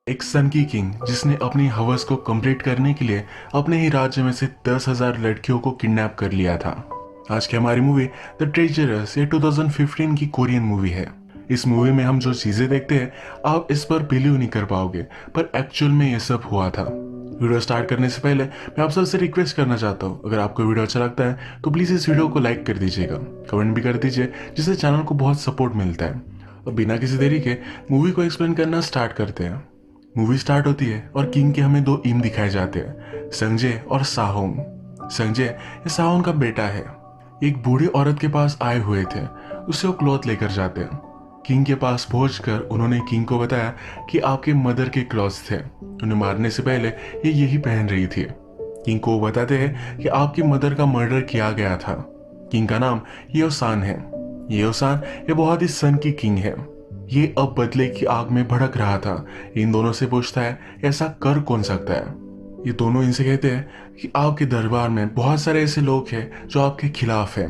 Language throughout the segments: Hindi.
एक सन की किंग जिसने अपनी हवस को कंप्लीट करने के लिए अपने ही राज्य में से 10,000 लड़कियों को किडनैप कर लिया था। आज की हमारी मूवी द ट्रेजरर्स ये 2015 की कोरियन मूवी है। इस मूवी में हम जो चीजें देखते हैं आप इस पर बिलीव नहीं कर पाओगे, पर एक्चुअल में ये सब हुआ था। वीडियो स्टार्ट करने से पहले मैं आप सबसे रिक्वेस्ट करना चाहता हूँ, अगर आपको वीडियो अच्छा लगता है तो प्लीज इस वीडियो को लाइक कर दीजिएगा, कमेंट भी कर दीजिए, जिससे चैनल को बहुत सपोर्ट मिलता है। अब बिना किसी देरी के मूवी को एक्सप्लेन करना स्टार्ट करते हैं। मूवी स्टार्ट होती है और किंग के हमें दो इम दिखाए जाते हैं, संजय और साहोंग। संजय ये साहोंग का बेटा है। एक बूढ़ी औरत के पास आए हुए थे, उससे वो क्लॉथ लेकर जाते हैं। किंग के पास पहुंचकर उन्होंने किंग को बताया कि आपके मदर के क्लॉथ्स थे, उन्हें मारने से पहले ये यही पहन रही थी। किंग को वो बताते हैं कि आपकी मदर का मर्डर किया गया था। किंग का नाम येओसान है। येओसान ये बहुत ही सन की किंग है। ये अब बदले की आग में भड़क रहा था। इन दोनों से पूछता है ऐसा कर कौन सकता है। ये दोनों इनसे कहते हैं कि आपके दरबार में बहुत सारे ऐसे लोग हैं जो आपके खिलाफ हैं।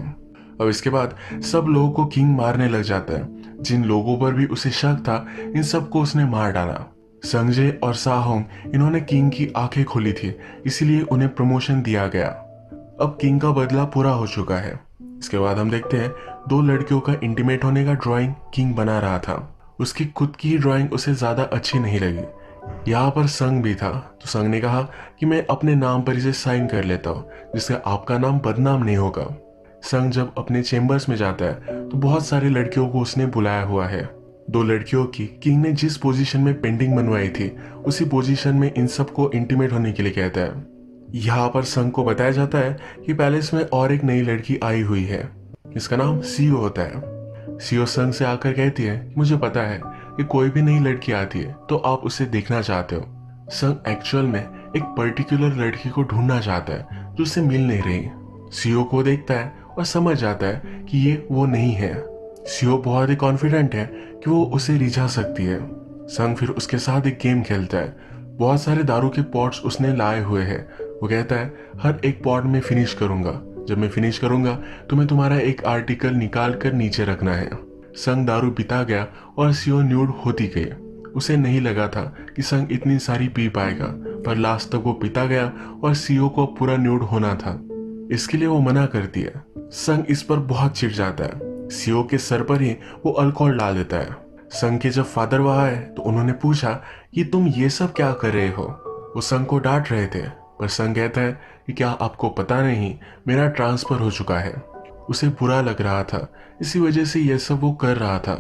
अब इसके बाद सब लोगों को किंग मारने लग जाता है। जिन लोगों पर भी उसे शक था इन सबको उसने मार डाला। संजय और साहोंग इन्होंने किंग की आंखें खोली थी, इसीलिए उन्हें प्रमोशन दिया गया। अब किंग का बदला पूरा हो चुका है। इसके बाद हम देखते हैं दो लड़कियों का इंटीमेट होने का ड्राइंग किंग बना रहा था। उसकी खुद की ड्राइंग उसे ज्यादा अच्छी नहीं लगी। यहाँ पर संग भी था, तो संग ने कहा कि मैं अपने नाम पर इसे साइन कर लेता हूँ, जिससे आपका नाम बदनाम नहीं होगा। संग जब अपने चेम्बर्स में जाता है तो बहुत सारी लड़कियों को उसने बुलाया हुआ है। दो लड़कियों की किंग ने जिस पोजीशन में पेंटिंग बनवाई थी उसी पोजीशन में इन सबको इंटीमेट होने के लिए कहता है। यहाँ पर संग को बताया जाता है कि पैलेस में और एक नई लड़की आई हुई है, इसका नाम सीओ होता है। सीओ संग से आकर कहती है मुझे पता है कि कोई भी नई लड़की आती है तो आप उसे देखना चाहते हो। संग एक्चुअल में एक पर्टिकुलर लड़की को ढूंढना चाहता है जो उसे मिल नहीं रही। सीओ को देखता है और समझ जाता है कि ये वो नहीं है। सीओ बहुत ही कॉन्फिडेंट है कि वो उसे रिझा सकती है। संग फिर उसके साथ एक गेम खेलता है। बहुत सारे दारू के पॉट्स उसने लाए हुए हैं। वो कहता है हर एक पॉट में फिनिश करूंगा, जब मैं फिनिश करूंगा तुम्हें तुम्हारा एक आर्टिकल निकाल कर नीचे रखना है। संग दारू पीता गया और सीओ न्यूड होती गई। उसे नहीं लगा था कि संग इतनी सारी पी पाएगा, पर लास्ट तक वो पीता गया और सीओ को पूरा न्यूड होना था। इसके लिए वो मना करती है। संग इस पर बहुत चिढ़ जाता है। सीओ के सर पर ही वो अल्कोहल डाल देता है। संग के जब फादर वहां आए तो उन्होंने पूछा कि तुम ये सब क्या कर रहे हो। वो संग को डांट रहे थे, पर संग कहता है कि क्या आपको पता नहीं मेरा ट्रांसफर हो चुका है। उसे बुरा लग रहा था, इसी वजह से यह सब वो कर रहा था।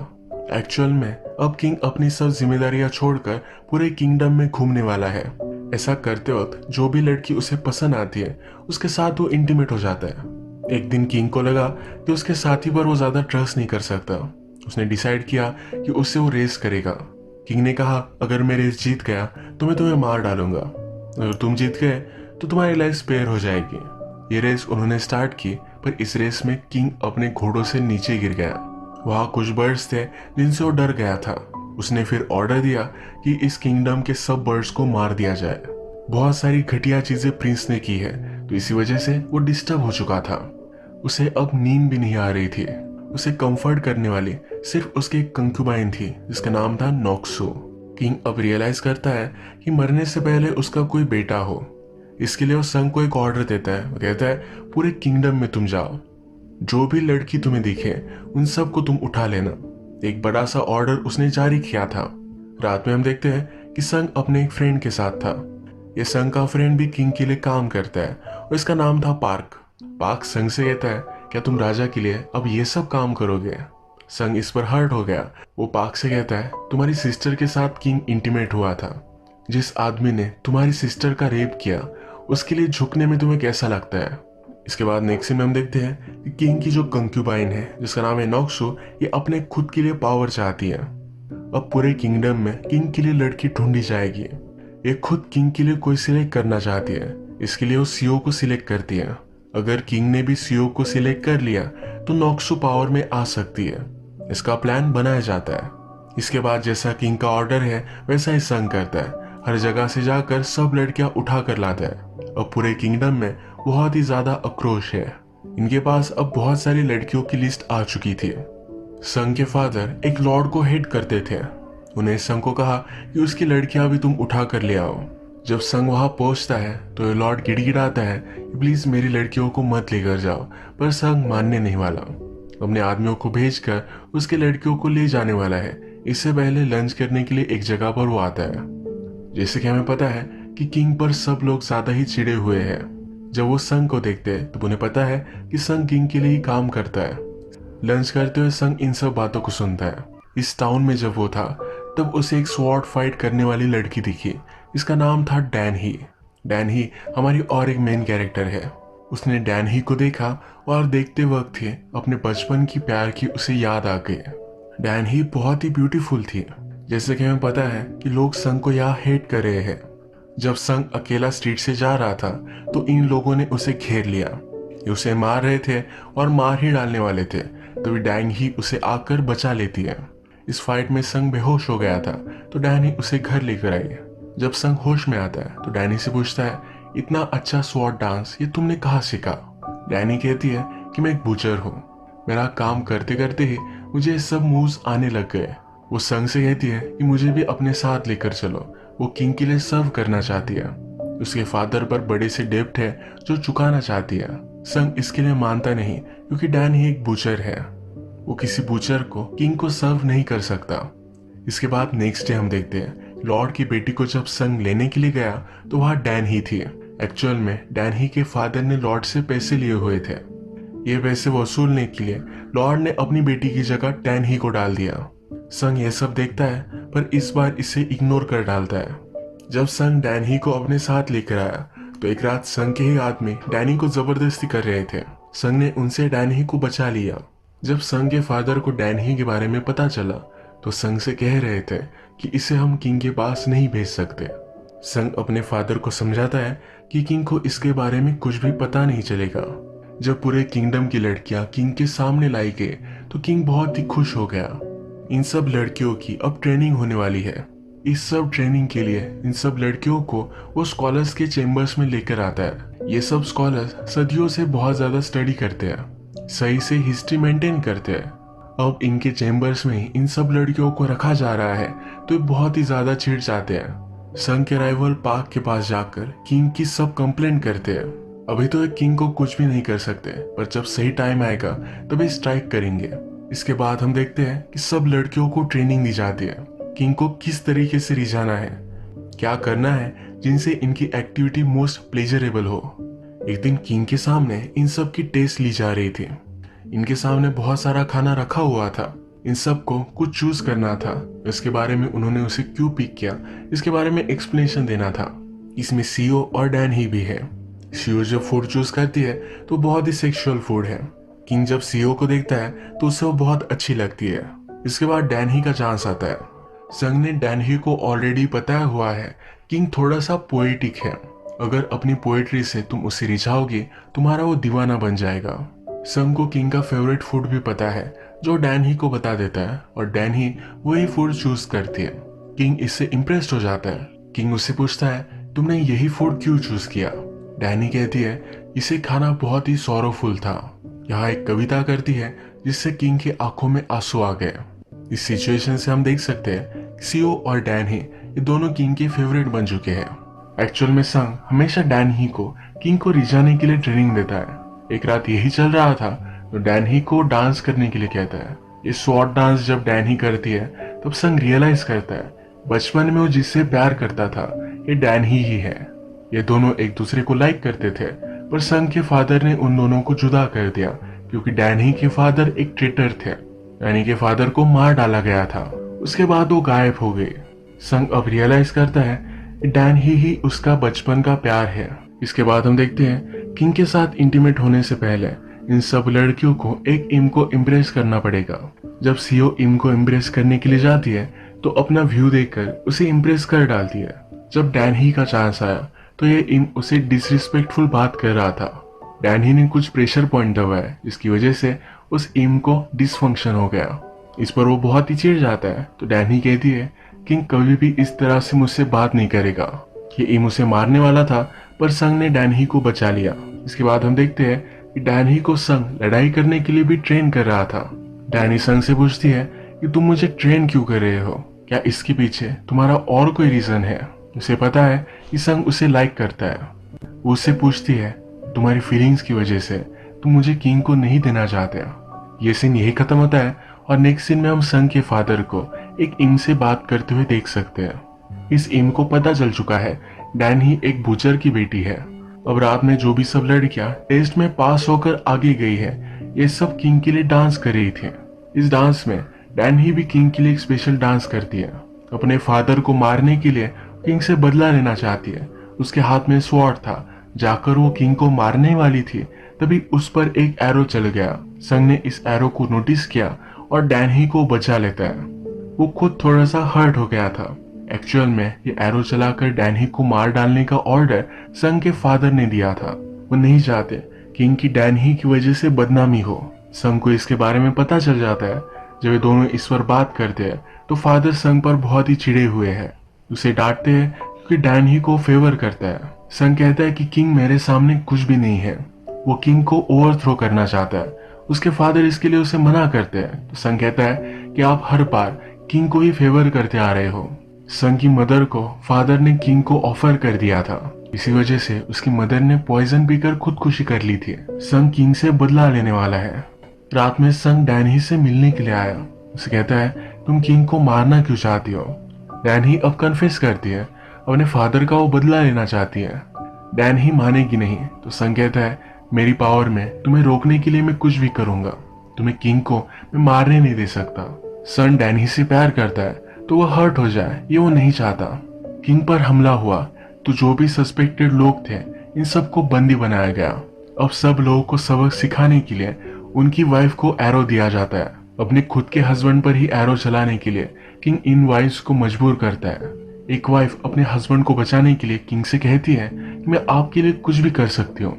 एक्चुअल में अब किंग अपनी सब जिम्मेदारियां छोड़कर पूरे किंगडम में घूमने वाला है। ऐसा करते वक्त जो भी लड़की उसे पसंद आती है उसके साथ वो इंटीमेट हो जाता है। एक दिन किंग को लगा कि उसके साथी पर वो ज्यादा ट्रस्ट नहीं कर सकता। उसने डिसाइड किया कि उससे वो रेस करेगा। किंग ने कहा अगर मैं रेस जीत गया तो मैं तुम्हें मार डालूंगा, अगर तुम जीत गए तो तुम्हारी लाइफ स्पेयर हो जाएगी। ये रेस उन्होंने स्टार्ट की, पर इस रेस में किंग अपने घोड़ों से नीचे गिर गया। वहां कुछ बर्ड्स थे जिनसे वो डर गया था। उसने फिर ऑर्डर दिया कि इस किंगडम के सब बर्ड्स को मार दिया जाए। बहुत सारी घटिया चीजें प्रिंस ने की है, तो इसी वजह से वो डिस्टर्ब हो चुका था। उसे अब नींद भी नहीं आ रही थी। उसे कंफर्ट करने वाली सिर्फ उसकी एक कंक्यूबाइन थी जिसका नाम था नॉक्सो। किंग अब रियलाइज करता है कि मरने से पहले उसका कोई बेटा हो। इसके लिए वो संग को एक ऑर्डर देता है। वो कहता है पूरे किंगडम में तुम जाओ, जो भी लड़की तुम्हें दिखे उन सबको तुम उठा लेना। एक बड़ा सा ऑर्डर उसने जारी किया था। रात में हम देखते हैं कि संग अपने एक फ्रेंड के साथ था। ये संग का फ्रेंड भी किंग के लिए काम करता है और इसका नाम था पार्क। पार्क संग से कहता है क्या तुम राजा के लिए अब ये सब काम करोगे। संग इस पर हर्ट हो गया। वो पार्क से कहता है तुम्हारी सिस्टर के साथ किंग इंटीमेट हुआ था। जिस आदमी ने तुम्हारी सिस्टर का रेप किया उसके लिए झुकने में तुम्हें कैसा लगता है। इसके बाद नेक्स्ट सीन में हम देखते हैं कि किंग की जो कंक्यूबाइन है जिसका नाम है नॉक्सो, ये अपने खुद के लिए पावर चाहती है। अब पूरे किंगडम में किंग के लिए लड़की ढूंढी जाएगी। ये खुद किंग के लिए कोई सिलेक्ट करना चाहती है, इसके लिए वो सीओ को सिलेक्ट करती है। अगर किंग ने भी सीओ को सिलेक्ट कर लिया तो नॉक्सो पावर में आ सकती है। इसका प्लान बनाया जाता है। इसके बाद जैसा किंग का ऑर्डर है वैसा ही संग करता है। हर जगह से जाकर सब लड़कियां उठा कर लाता है। अब पूरे किंगडम में बहुत ही ज्यादा आक्रोश है। इनके पास अब बहुत सारी लड़कियों की लिस्ट आ चुकी थी। संग के फादर एक लॉर्ड को हेट करते थे। उन्हें संग को कहा कि उसकी लड़कियां भी तुम उठा कर ले आओ। जब संग वहां पहुंचता है तो लॉर्ड गिड़गिड़ाता है कि प्लीज मेरी लड़कियों को मत लेकर जाओ, पर संग मानने नहीं वाला। अपने आदमियों को भेजकर उसके लड़कियों को ले जाने वाला है। इससे पहले लंच करने के लिए एक जगह पर वो आता है। जैसे कि हमें पता है कि किंग पर सब लोग ज्यादा ही चिड़े हुए हैं। जब वो संग को देखते हैं तो उन्हें पता है कि संग किंग के लिए ही काम करता है। लंच करते हुए संग इन सब बातों को सुनता है। इस टाउन में जब वो था तब उसे एक स्वॉर्ड फाइट करने वाली लड़की दिखी। इसका नाम था डैन ही। डैन ही हमारी और एक मेन कैरेक्टर है। उसने डैन ही को देखा और देखते वक्त ही अपने बचपन की प्यार की उसे याद आ गई। डैन ही बहुत ही ब्यूटीफुल थी। जैसे कि हमें पता है कि लोग संग को यहाँ हेट कर रहे हैं। जब संग अकेला स्ट्रीट से जा रहा था तो इन लोगों ने उसे घेर लिया। ये उसे मार रहे थे और मार ही डालने वाले थे, तभी डैन ही उसे आकर बचा लेती है। इस फाइट में संग बेहोश हो गया था तो डैनी उसे घर लेकर आई। जब संग होश में आता है तो डैनी से पूछता है, इतना अच्छा स्वॉर्ड डांस ये तुमने कहाँ सीखा? डैनी कहती है कि मैं एक बूचर हूँ, मेरा काम करते करते ही मुझे सब मूव्स आने लग गए। वो संग से कहती है कि मुझे भी अपने साथ लेकर चलो। वो किंग के लिए सर्व करना चाहती है। उसके फादर पर बड़े से डेब्ट है जो चुकाना चाहती है। संग इसके लिए मानता नहीं क्योंकि डैन ही एक बूचर है। वो किसी बूचर को किंग को सर्व नहीं कर सकता। इसके बाद नेक्स्ट डे हम देखते हैं लॉर्ड की बेटी को जब संग लेने के लिए गया तो वहां डैन ही थी। एक्चुअल में डैन ही के फादर ने लॉर्ड से पैसे लिए हुए थे। ये पैसे वसूलने के लिए लॉर्ड ने अपनी बेटी की जगह डैन ही को डाल दिया। संग ये सब देखता है पर इस बार इसे इग्नोर कर डालता है। जब संग डैन ही को अपने साथ लेकर आया तो एक रात संग के ही आदमी डैनी को जबरदस्ती कर रहे थे। संग ने उनसे डैन ही को बचा लिया। जब संग के फादर को डैन ही के बारे में पता चला तो संग से कह रहे थे कि इसे हम किंग के पास नहीं भेज सकते। संग अपने फादर को समझाता है कि किंग को इसके बारे में कुछ भी पता नहीं चलेगा। जब पूरे किंगडम की लड़कियां किंग के सामने लाई गई तो किंग बहुत ही खुश हो गया। इन सब लड़कियों की अब ट्रेनिंग होने वाली है। इस सब ट्रेनिंग के लिए इन सब लड़कियों को वो स्कॉलर्स के चेम्बर्स में लेकर आता है। ये सब स्कॉलर्स सदियों से बहुत ज्यादा स्टडी करते हैं, सही से हिस्ट्री मेंटेन करते हैं। अब इनके चेम्बर्स में इन सब लड़कियों को रखा जा रहा है तो ये बहुत ही ज्यादा चिढ़ जाते हैं। संग के राइवल पार्क के पास जाकर किंग की सब कंप्लेंट करते हैं। अभी तो एक किंग को कुछ भी नहीं कर सकते, पर जब सही टाइम आएगा तभी स्ट्राइक करेंगे। इसके बाद हम देखते हैं कि सब लड़कियों को ट्रेनिंग दी जाती है। किंग को किस तरीके से रिझाना है, क्या करना है जिनसे इनकी एक्टिविटी मोस्ट प्लेजरेबल हो। एक दिन किंग के सामने इन सब की टेस्ट ली जा रही थी। इनके सामने बहुत सारा खाना रखा हुआ था। इन सब को कुछ चूज करना था। इसके बारे में उन्होंने उसे क्यों पिक किया इसके बारे में एक्सप्लेनेशन देना था। इसमें सीओ और डैन ही भी है। सीओ जब फूड चूज करती है तो बहुत ही सेक्सुअल फूड है। किंग जब सीओ को देखता है तो उसे वो बहुत अच्छी लगती है। इसके बाद डैन ही का चांस आता है। संग ने डैन ही को ऑलरेडी बताया हुआ है किंग थोड़ा सा पोएटिक है। अगर अपनी पोएट्री से तुम उसे रिझाओगे तुम्हारा वो दीवाना बन जाएगा। संग को किंग का फेवरेट फूड भी पता है जो डैन ही को बता देता है और डैन ही वही फूड चूज करती है। किंग इससे इम्प्रेस्ड हो जाता है। किंग उससे पूछता है तुमने यही फूड क्यों चूज किया? डैनी कहती है इसे खाना बहुत ही सॉरोफुल था। यहाँ एक कविता करती है जिससे किंग की आंखों में आंसू आ गए। इस सिचुएशन से हम देख सकते हैं सीओ और डैन ही ये दोनों किंग के फेवरेट बन चुके हैं। एक्चुअल में संग हमेशा डैन ही को किंग को रिझाने के लिए ट्रेनिंग देता है। एक रात यही चल रहा था तो डैन ही को डांस करने के लिए कहता है। ये स्वॉर्ड डांस जब डैन ही करती है तब संग रियलाइज करता है बचपन में वो जिससे प्यार करता था ये डैन ही है। ये दोनों एक दूसरे को लाइक करते थे, पर संग के फादर ने उन दोनों को जुदा कर दिया क्योंकि डैन ही के फादर एक ट्रेटर थे। डैनी के फादर को मार डाला गया था। उसके बाद वो गायब हो गए। संग अब रियलाइज करता है कि डैन ही उसका बचपन का प्यार है। इसके बाद हम देखते हैं किंग के साथ इंटीमेट होने से पहले इन सब लड़कियों को एक इम को इम्प्रेस करना पड़ेगा। जब सीओ इम को इम्प्रेस करने के लिए जाती है तो अपना व्यू देखकर उसे इम्प्रेस कर डालती है। जब डैन ही का चांस आया तो ये इम उसे डिसरिस्पेक्टफुल बात कर रहा था। डैन ही ने कुछ प्रेशर पॉइंट दबाया जिसकी वजह से उस इम को डिसफंक्शन हो गया। इस पर वो बहुत ही चिढ़ जाता है तो डैन ही कहती है किंग कभी भी इस तरह से मुझसे बात नहीं करेगा। ये इम उसे मारने वाला था पर संग ने डैन ही को बचा लिया। इसके बाद हम देखते हैं कि डैन ही को संग लड़ाई करने के लिए भी ट्रेन कर रहा था। डैनी संग से पूछती है कि तुम मुझे ट्रेन क्यों कर रहे हो, क्या इसके पीछे तुम्हारा और कोई रीजन है? उसे पता है कि संग उसे लाइक करता है। वो उससे पूछती है, तुम्हारी फीलिंग्स की वजह से तुम मुझे किंग को नहीं देना चाहते। ये सीन यही खत्म होता है और नेक्स्ट सीन में हम संग के फादर को एक इम से बात करते हुए देख सकते हैं। इस इम को पता चल चुका है डैन ही एक बुचर की बेटी है। अब रात में जो भी सब लड़कियां टेस्ट में पास होकर आगे गई है, ये सब किंग के लिए डांस कर रही थी। इस डांस में डैन ही भी किंग के लिए एक स्पेशल डांस करती है। अपने फादर को मारने के लिए किंग से बदला लेना चाहती है। उसके हाथ में स्वॉर्ड था। जाकर वो किंग को मारने वाली थी, तभी उस पर एक एरो चल गया। संग ने इस एरो को नोटिस किया और डैन ही को बचा लेता है। वो खुद थोड़ा सा हर्ट हो गया था। एक्चुअल में ये एरो चलाकर डैन ही को मार डालने का ऑर्डर संग के फादर ने दिया था। वो नहीं चाहते किंग की डैन ही की वजह से बदनामी हो। संग को इसके बारे में पता चल जाता है। जब ये दोनों इस पर बात करते हैं तो फादर संग पर बहुत ही चिढ़े हुए हैं। उसे डांटते हैं क्योंकि डैन ही को फेवर करता है। संग कहता है कि किंग मेरे सामने कुछ भी नहीं है। वो किंग को ओवरथ्रो करना चाहता है। उसके फादर इसके लिए उसे मना करते हैं तो संग कहता है कि आप हर बार किंग को ही फेवर करते आ रहे हो। संग की मदर को फादर ने किंग को ऑफर कर दिया था। इसी वजह से उसकी मदर ने पॉइजन पीकर खुदकुशी कर ली थी। संग किंग से बदला लेने वाला है। रात में संग डैन ही से मिलने के लिए आया। उसे कहता है, तुम किंग को मारना क्यों चाहती हो? डैन ही अब कन्फेस करती है, अपने फादर का वो बदला लेना चाहती है। डैन ही मानेगी नहीं तो संग कहता है, मेरी पावर में तुम्हें रोकने के लिए मैं कुछ भी करूंगा। तुम्हें किंग को मैं मारने नहीं दे सकता। सन डैन ही से प्यार करता है तो वो हर्ट हो जाए, ये वो नहीं चाहता। किंग पर हमला हुआ तो जो भी सस्पेक्टेड लोग थे इन सबको बंदी बनाया गया। अब सब लोगों को सबक सिखाने के लिए उनकी वाइफ को एरो दिया जाता है। अपने खुद के हस्बैंड पर ही एरो चलाने के लिए किंग इन वाइफ्स को मजबूर करता है। एक वाइफ अपने हस्बैंड को बचाने के लिए किंग से कहती है कि मैं आपके लिए कुछ भी कर सकती हूँ।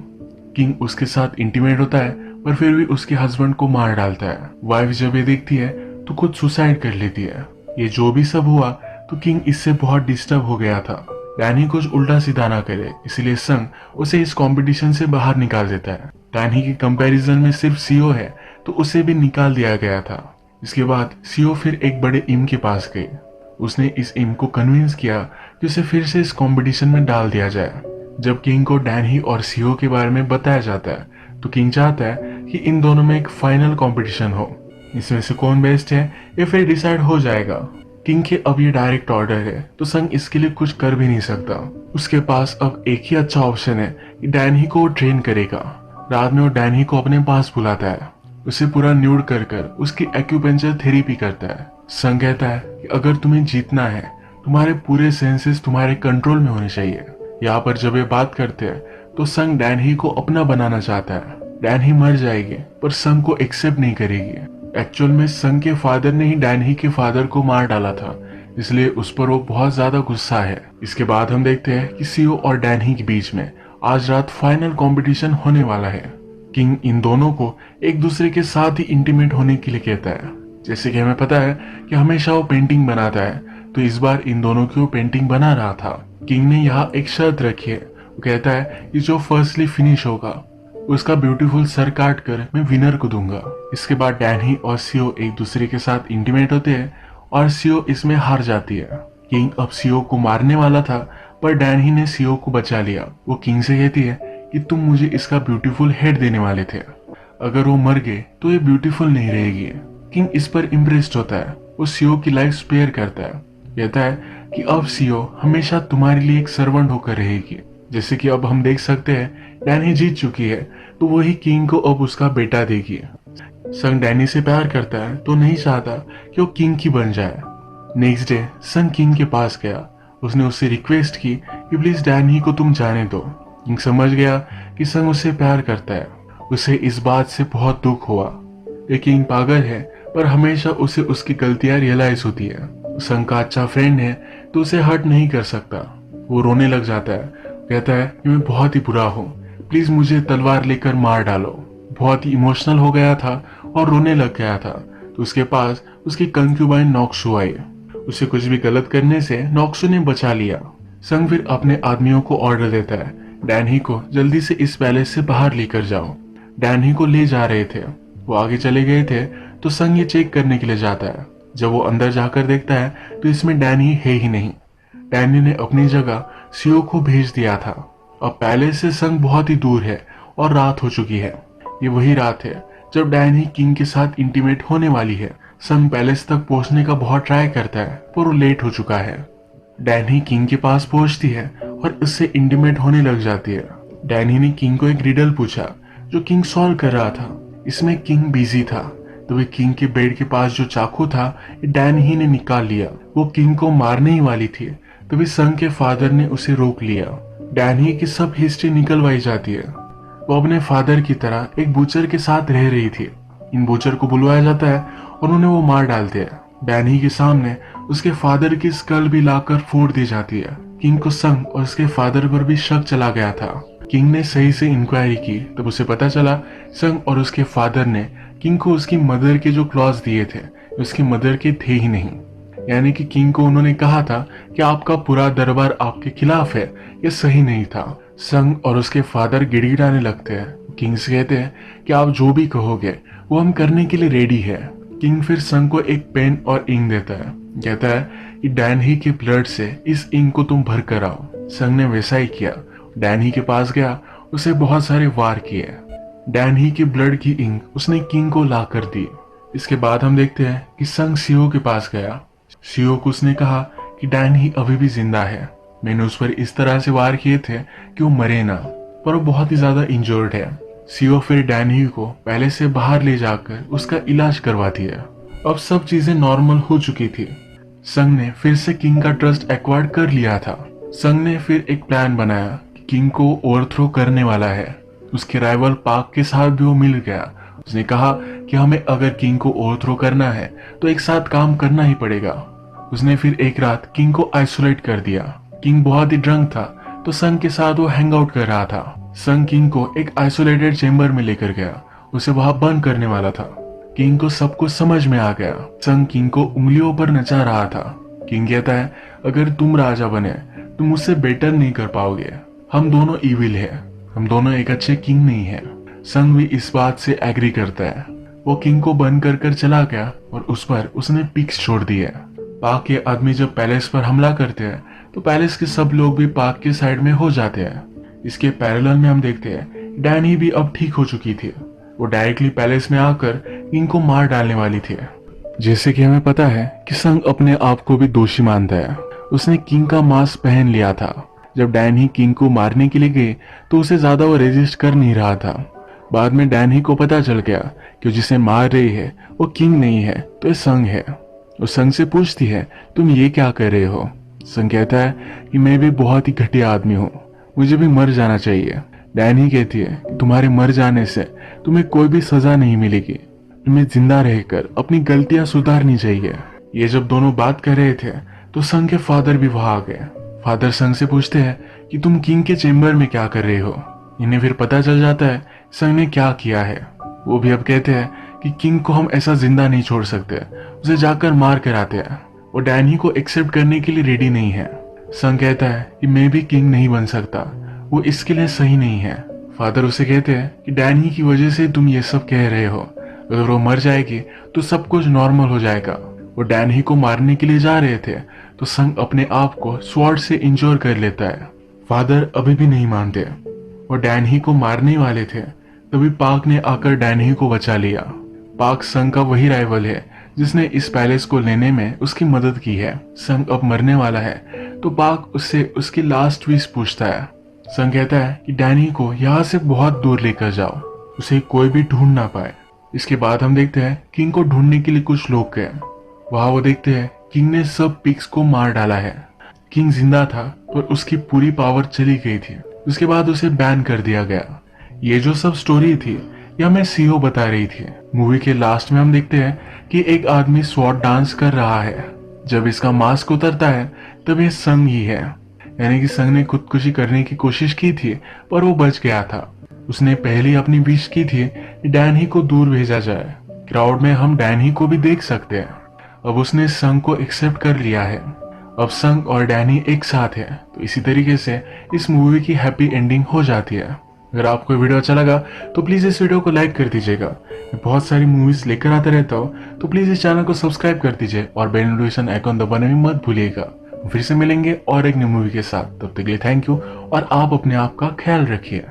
किंग उसके साथ इंटीमेट होता है पर फिर भी उसके हस्बैंड को मार डालता है। वाइफ जब ये देखती है तो खुद सुसाइड कर लेती है। ये जो भी सब हुआ तो किंग इससे बहुत डिस्टर्ब हो गया था। डैनी कुछ उल्टा सीधा ना करे, इसलिए संग उसे इस कंपटीशन से बाहर निकाल देता है। डैनी के कंपैरिजन में सिर्फ सीओ है तो उसे भी निकाल दिया गया था। इसके बाद सीओ फिर एक बड़े इम के पास गई। उसने इस इम को कन्विंस किया कि उसे फिर से इस कंपटीशन में डाल दिया जाए। जब किंग को डैनी और सीओ के बारे में बताया जाता है तो किंग चाहता है कि इन दोनों में एक फाइनल कंपटीशन हो। इसमें से कौन बेस्ट है ये फिर डिसाइड हो जाएगा। किंग के अब ये डायरेक्ट ऑर्डर है तो संग इसके लिए कुछ कर भी नहीं सकता। उसके पास अब एक ही अच्छा ऑप्शन है कि डैनी को ट्रेन करेगा। रात में वो डैनी को अपने पास बुलाता है। उसे पूरा न्यूड कर कर उसकी एक्यूपेंचर थेरेपी करता है। संग कहता है कि अगर तुम्हें जीतना है तुम्हारे पूरे सेंसेस तुम्हारे कंट्रोल में होने चाहिए। यहाँ पर जब ये बात करते हैं तो संग डैनी को अपना बनाना चाहता है। डैनी मर जाएगी पर संग को एक्सेप्ट नहीं करेगी। एक्चुअल में संग के फादर ने ही डैनी के फादर को मार डाला था, इसलिए उस पर वो बहुत ज्यादा गुस्सा है। इसके बाद हम देखते हैं कि सीओ और डैनी के बीच में आज रात फाइनल कंपटीशन होने वाला है। किंग इन दोनों को एक दूसरे के साथ ही इंटीमेट होने के लिए कहता है। जैसे कि हमें पता है कि हमेशा वो पेंटिंग बनाता है तो इस बार इन दोनों की वो पेंटिंग बना रहा था। किंग ने यहाँ एक शर्त रखी है। वो कहता है कि जो फर्स्टली फिनिश होगा उसका ब्यूटीफुल सर काट कर मैं विनर को दूंगा। इसके बाद डैनी और सीओ एक दूसरे के साथ इंटीमेट होते हैं और सीओ इसमें हार जाती है। किंग अब सीओ को मारने वाला था पर डैनी ने सीओ को बचा लिया। वो किंग से कहती है कि तुम मुझे इसका ब्यूटीफुल हेड देने वाले थे, अगर वो मर गए तो ये ब्यूटीफुल नहीं रहेगी। किंग इस पर इम्प्रेस्ड होता है। वो सीओ की लाइफ स्पेयर करता है। कहता है कि अब सीओ हमेशा तुम्हारे लिए एक सर्वेंट होकर रहेगी। जैसे कि अब हम देख सकते हैं डैनी जीत चुकी है तो वही किंग को अब उसका बेटा देगी। संग डैनी से प्यार करता है तो नहीं चाहता कि वो किंग की बन जाए। नेक्स्ट डे संग किंग के पास गया। उसने उससे रिक्वेस्ट की कि प्लीज डैनी को तुम जाने दो। किंग समझ गया कि संग उससे प्यार करता है। उसे इस बात से बहुत दुख हुआ। ये किंग पागल है पर हमेशा उसे उसकी गलतियां रियलाइज होती है। संग का अच्छा फ्रेंड है तो उसे हर्ट नहीं कर सकता। वो रोने लग जाता है। कहता है कि मैं बहुत ही बुरा हूँ, प्लीज मुझे तलवार लेकर मार डालो। बहुत ही इमोशनल हो गया था और रोने लग गया था तो उसके पास उसकी कंक्यूबाइन नॉक्सू आई। उसे कुछ भी गलत करने से नॉक्सू ने बचा लिया। संग फिर अपने आदमियों को ऑर्डर देता है, डैनी को जल्दी से इस पैलेस से बाहर लेकर जाओ। डैनी को ले जा रहे थे। वो आगे चले गए थे तो संग ये चेक करने के लिए जाता है। जब वो अंदर जाकर देखता है तो इसमें डैनी है ही नहीं। डैनी ने अपनी जगह सीओ को भेज दिया था। अब पैलेस से संग बहुत ही दूर है और रात हो चुकी है। ये वही रात है जब डैनी किंग के साथ इंटीमेट होने वाली है। संग पैलेस तक पहुंचने का बहुत ट्राई करता है पर वो लेट हो चुका है। डैनी किंग के पास पहुंचती है और उससे इंटीमेट होने लग जाती है। डैनी ने किंग को एक रिडल पूछा जो किंग सॉल्व कर रहा था। इसमें किंग बिजी था। तभी किंग के बेड के पास जो चाकू था डैनी ही ने निकाल लिया। वो किंग को मारने ही वाली थी, तभी संग के फादर ने उसे रोक लिया। डैनी की सब हिस्ट्री निकलवाई जाती है। वो अपने फादर की तरह एक बूचर के साथ रह रही थी। इन बूचर को बुलवाया जाता है और उन्हें वो मार डालते हैं। डैनी के सामने उसके फादर की स्कल भी लाकर फोड़ दी जाती है। किंग को संग और उसके फादर पर भी शक चला गया था। किंग ने सही से इंक्वायरी की तब उसे पता चला संग और उसके फादर ने किंग को उसकी मदर के जो क्लॉज दिए थे उसकी मदर के थे ही नहीं। यानी कि किंग को उन्होंने कहा था कि आपका पूरा दरबार आपके खिलाफ है। ये सही नहीं था। संग और उसके फादर गिड़गिड़ाने लगते हैं। किंग से कहते हैं कि आप जो भी कहोगे वो हम करने के लिए रेडी है। किंग फिर संग को एक पेन और इंक देता है। कहता है कि डैनी के ब्लड से इस इंक को तुम भर कर आओ। संग ने वैसा ही किया। डैनी के पास गया, उसे बहुत सारे वार किए। डैनी के ब्लड की इंक उसने किंग को ला कर दी। इसके बाद हम देखते हैं कि संग सीओ के पास गया। सीओ को उसने कहा कि डैनी अभी भी जिंदा है। मैंने उस पर इस तरह से वार किए थे कि वो मरे ना, पर वो बहुत ही ज्यादा इंजर्ड है। सीओ फिर डैनी को पहले से बाहर ले जाकर उसका इलाज करवाती है। अब सब चीजें नॉर्मल हो चुकी थी। संग ने फिर से किंग का ट्रस्ट एक्वायर्ड कर लिया था। संग ने फिर एक प्लान बनाया कि किंग को ओवरथ्रो करने वाला है। उसके राइवल पाक के साथ भी वो मिल गया। उसने कहा कि हमें अगर किंग को ओवरथ्रो करना है तो एक साथ काम करना ही पड़ेगा। उसने फिर एक रात किंग को आइसोलेट कर दिया। किंग बहुत ही ड्रंक था तो संग के साथ वो हैंग आउट कर रहा था। संग किंग को एक आइसोलेटेड चेंबर में लेकर गया। उसे वहां बंद करने वाला था। किंग को सब कुछ समझ में आ गया। संग किंग को उंगलियों पर नचा रहा था। किंग कहता है अगर तुम राजा बने तुम मुझसे बेटर नहीं कर पाओगे। हम दोनों इविल है। हम दोनों एक अच्छे किंग नहीं है। संग भी इस बात से एग्री करता है। वो किंग को बंद कर चला गया और उस पर उसने पिक्स छोड़ दिए। पाक के आदमी जब पैलेस पर हमला करते हैं तो पैलेस के सब लोग भी पाक के साइड में हो जाते हैं। इसके पैरेलल में हम देखते हैं डैनी भी अब ठीक हो चुकी थी। वो डायरेक्टली पैलेस में आकर किंग को मार डालने वाली थी। जैसे कि हमें पता है कि संग अपने आप को भी दोषी मानता है। उसने किंग का मास्क पहन लिया था। जब डैनी किंग को मारने के लिए गई तो उसे ज्यादा वो रेजिस्ट कर नहीं रहा था। बाद में डैनी को पता चल गया कि जिसे मार रही है वो किंग नहीं है तो ये संग है। वो संग से पूछती है तुम ये क्या कर रहे हो। संग कहता है कि मैं भी बहुत ही घटिया आदमी हूँ, मुझे भी मर जाना चाहिए। डैनी कहती है कि तुम्हारे मर जाने से तुम्हें कोई भी सजा नहीं मिलेगी। तुम्हें जिंदा रहकर अपनी गलतियां सुधारनी चाहिए। ये जब दोनों बात कर रहे थे तो संग के फादर भी वहां आ गए। फादर संग से पूछते हैं कि तुम किंग के चेम्बर में क्या कर रहे हो। इन्हें फिर पता चल जाता है संग ने क्या किया है। वो भी अब कहते हैं कि किंग को हम ऐसा जिंदा नहीं छोड़ सकते, उसे जाकर मार कर आते हैं। वो डैनी को एक्सेप्ट करने के लिए रेडी नहीं है। संग कहता है कि मैं भी किंग नहीं बन सकता, वो इसके लिए सही नहीं है। फादर उसे कहते हैं कि डैनी की वजह से तुम ये सब कह रहे हो। अगर वो मर जाएगी तो सब कुछ नॉर्मल हो जाएगा। वो डैनी को मारने के लिए जा रहे थे तो संग अपने आप को स्वॉर्ड से इंजोर कर लेता है। फादर अभी भी नहीं मानते। वो डैनी को मारने वाले थे तभी पाक ने आकर डैनी को बचा लिया। पाक संग का वही राइवल है जिसने इस पैलेस को लेने में उसकी मदद की है। संग अब मरने वाला है तो पाक उससे उसकी लास्ट विश पूछता है। संग कहता है कि डैनी को यहाँ से बहुत दूर लेकर जाओ, उसे कोई भी ढूंढ ना पाए। इसके बाद हम देखते हैं किंग को ढूंढने के लिए कुछ लोग गए। वहां वो देखते हैं किंग ने सब पिग्स को मार डाला है। किंग जिंदा था पर उसकी पूरी पावर चली गई थी। उसके बाद उसे बैन कर दिया गया। ये जो सब स्टोरी थी यह हमें सीओ बता रही थी। मूवी के लास्ट में हम देखते हैं कि एक आदमी स्वॉर्ड डांस कर रहा है। जब इसका मास्क उतरता है तब ये संग ही है। यानी कि संग ने खुदकुशी करने की कोशिश की थी पर वो बच गया था। उसने पहले अपनी विश की थी कि डैनी को दूर भेजा जाए। क्राउड में हम डैनी को भी देख सकते हैं। अब उसने संग को एक्सेप्ट कर लिया है। अब संग और डैनी एक साथ है। तो इसी तरीके से इस मूवी की हैप्पी एंडिंग हो जाती है। अगर आपको वीडियो अच्छा लगा तो प्लीज़ इस वीडियो को लाइक कर दीजिएगा। मैं बहुत सारी मूवीज़ लेकर आता रहता हूँ, तो प्लीज़ इस चैनल को सब्सक्राइब कर दीजिए और बेल नोटिफिकेशन आइकॉन दबाने में मत भूलिएगा। फिर से मिलेंगे और एक न्यू मूवी के साथ, तब तक के लिए थैंक यू और आप अपने आप का ख्याल रखिए।